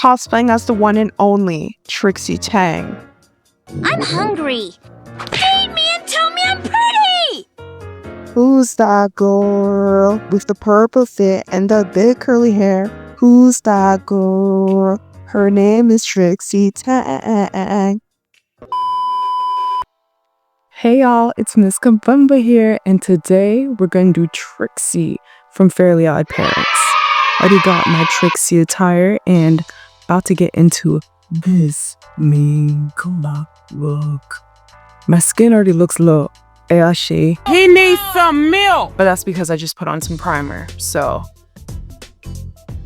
cosplaying as the one and only Trixie Tang. I'm hungry. Feed me and tell me I'm pretty! Who's that girl with the purple fit and the big curly hair? Who's that girl? Her name is Trixie Tang. Hey y'all, it's Miss Kabumba here, and today we're going to do Trixie from Fairly Odd Parents. Already got my Trixie attire and about to get into this makeup look. My skin already looks a little ashy. He needs some milk! But that's because I just put on some primer, so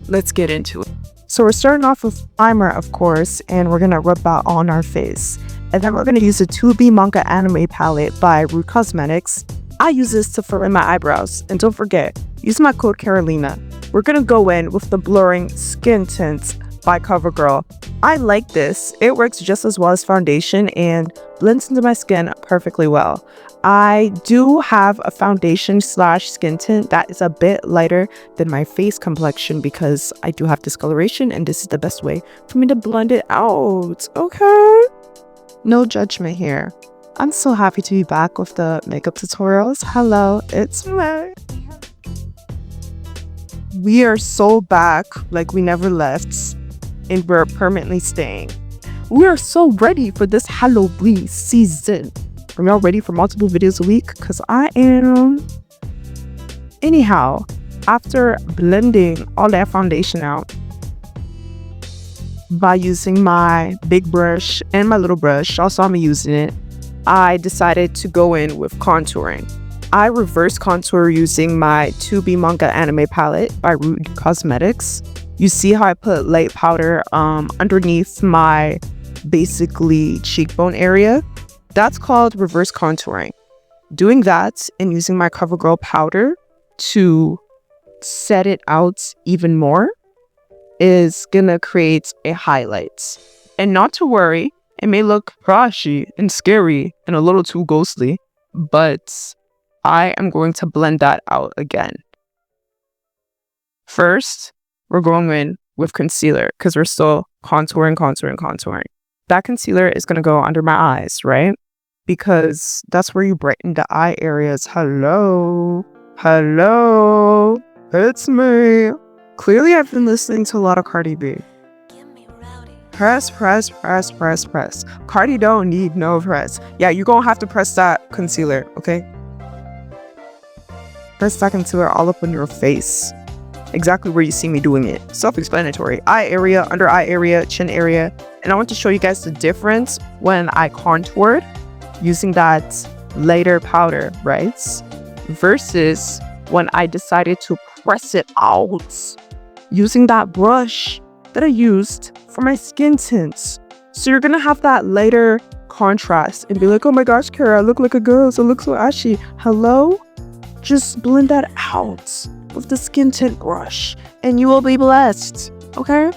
let's get into it. So we're starting off with primer, of course, and we're gonna rub that on our face. And then we're gonna use the 2B Manga Anime palette by Root Cosmetics. I use this to fill in my eyebrows. And don't forget, use my code Carolina. We're gonna go in with the Blurring Skin Tints by CoverGirl. I like this. It works just as well as foundation and blends into my skin perfectly well. I do have a foundation / skin tint that is a bit lighter than my face complexion because I do have discoloration, and this is the best way for me to blend it out, okay? No judgment here. I'm so happy to be back with the makeup tutorials. Hello, it's me. We are so back like we never left, and we're permanently staying. We are so ready for this Halloween season. Are y'all ready for multiple videos a week? Because I am. Anyhow, after blending all that foundation out by using my big brush and my little brush, y'all saw me using it, I decided to go in with contouring. I reverse contour using my 2B Manga Anime palette by Root Cosmetics. You see how I put light powder underneath my basically cheekbone area? That's called reverse contouring. Doing that and using my CoverGirl powder to set it out even more is gonna create a highlight. And not to worry, it may look trashy and scary and a little too ghostly, but I am going to blend that out again. First, we're going in with concealer because we're still contouring. That concealer is going to go under my eyes, right? Because that's where you brighten the eye areas. Hello, it's me. Clearly, I've been listening to a lot of Cardi B. Press. Cardi don't need no press. Yeah, you're going to have to press that concealer, okay? Press that concealer all up on your face. Exactly where you see me doing it. Self-explanatory. Eye area, under eye area, chin area. And I want to show you guys the difference when I contoured using that lighter powder, right? Versus when I decided to press it out using that brush that I used for my skin tints. So you're gonna have that lighter contrast and be like, oh my gosh, Kara, I look like a girl, so I look so ashy. Hello? Just blend that out with the skin tint brush and you will be blessed, okay?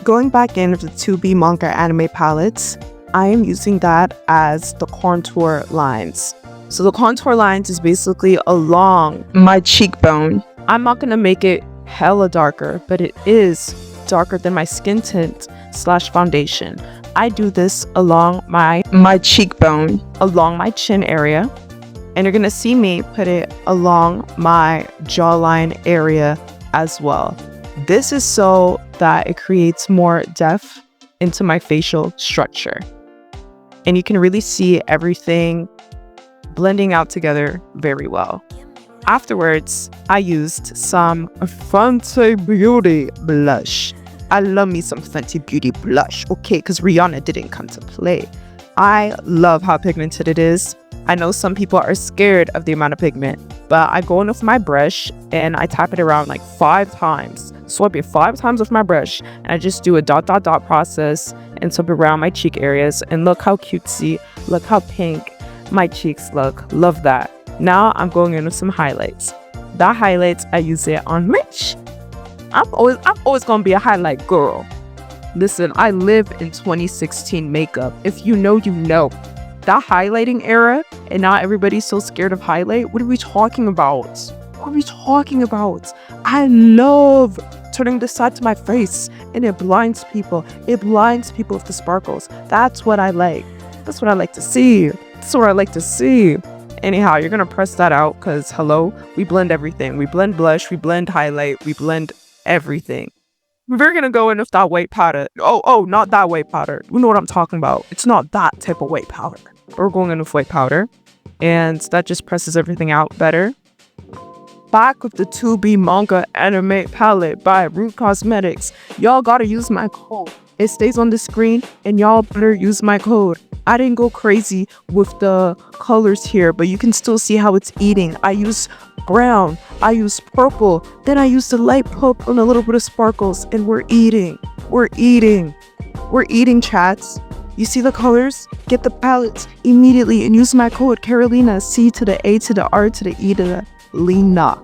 Going back in with the 2B Manga Anime palettes, I am using that as the contour lines. So the contour lines is basically along my cheekbone. I'm not gonna make it hella darker, but it is darker than my skin tint / foundation. I do this along my cheekbone, along my chin area. And you're gonna see me put it along my jawline area as well. This is so that it creates more depth into my facial structure. And you can really see everything blending out together very well. Afterwards, I used some Fenty Beauty blush. I love me some Fenty Beauty blush, okay, because Rihanna didn't come to play. I love how pigmented it is. I know some people are scared of the amount of pigment, but I go in with my brush and I tap it around like 5 times. Swipe it 5 times with my brush, and I just do a dot process and swipe around my cheek areas. And look how cutesy, look how pink my cheeks look. Love that. Now I'm going in with some highlights. That highlights, I use it on my chin. I'm always gonna be a highlight girl. Listen, I live in 2016 makeup. If you know, you know. That highlighting era, and now everybody's so scared of highlight. What are we talking about? I love turning this side to my face, and it blinds people. It blinds people with the sparkles. That's what I like. That's what I like to see. That's what I like to see. Anyhow, you're gonna press that out because hello, we blend everything. We blend blush, we blend highlight, we blend everything. We're gonna go in with that white powder. Oh, not that white powder. You know what I'm talking about. It's not that type of white powder. We're going in with white powder, and that just presses everything out better. Back with the 2B Manga Anime Palette by Root Cosmetics. Y'all gotta use my code. It stays on the screen, and y'all better use my code. I didn't go crazy with the colors here, but you can still see how it's eating. I use brown, I use purple, then I use the light purple and a little bit of sparkles, and we're eating. We're eating. We're eating, chats. You see the colors? Get the palettes immediately and use my code Carolina, C to the A to the R to the E to the Lena.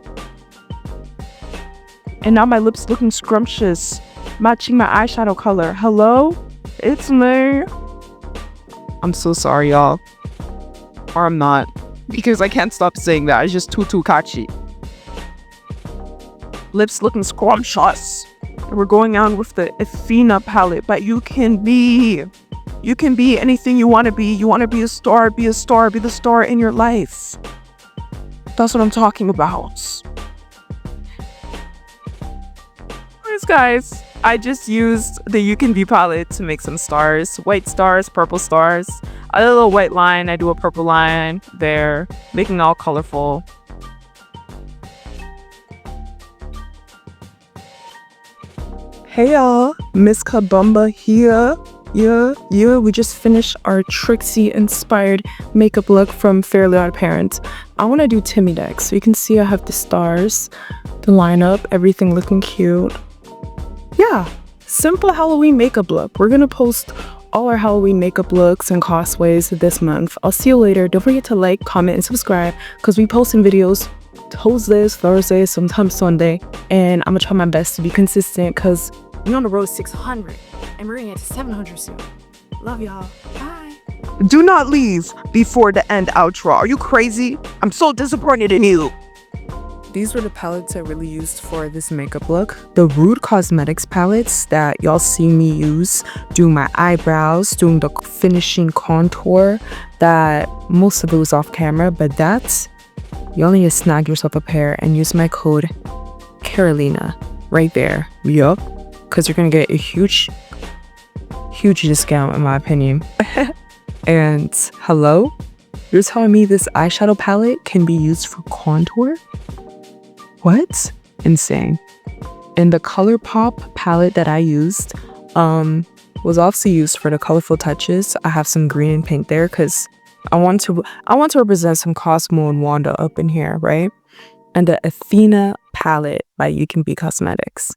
And now my lips looking scrumptious, matching my eyeshadow color. Hello? It's me. I'm so sorry, y'all. Or I'm not. Because I can't stop saying that. It's just too catchy. Lips looking scrumptious. And we're going on with the Athena palette. But you can be anything you want to be. You want to be a star, be the star in your life. That's what I'm talking about. Anyways, guys, I just used the You Can Be palette to make some stars. White stars, purple stars. A little white line. I do a purple line there, making it all colorful. Hey y'all, Miss Kabumba here. Yeah, we just finished our Trixie inspired makeup look from Fairly Odd Parents. I want to do Timmy next, so you can see I have the stars, the lineup, everything looking cute. Yeah, simple Halloween makeup look. We're gonna post all our Halloween makeup looks and cosplays this month. I'll see you later. Don't forget to like, comment, and subscribe because we posting videos Tuesdays, Thursdays, sometimes Sunday, and I'm gonna try my best to be consistent because we're on the road to 600 and we're gonna get to 700 soon. Love y'all. Bye. Do not leave before the end outro. Are you crazy? I'm so disappointed in you. These were the palettes I really used for this makeup look. The Rude Cosmetics palettes that y'all see me use doing my eyebrows, doing the finishing contour, that most of it was off camera, but that's, y'all need to snag yourself a pair and use my code Carolina right there. Yup, because you're gonna get a huge discount in my opinion. And hello? You're telling me this eyeshadow palette can be used for contour? What? Insane. And the ColourPop palette that I used was also used for the colorful touches. I have some green and pink there because I want to represent some Cosmo and Wanda up in here, right? And the Athena palette by You Can Be Cosmetics.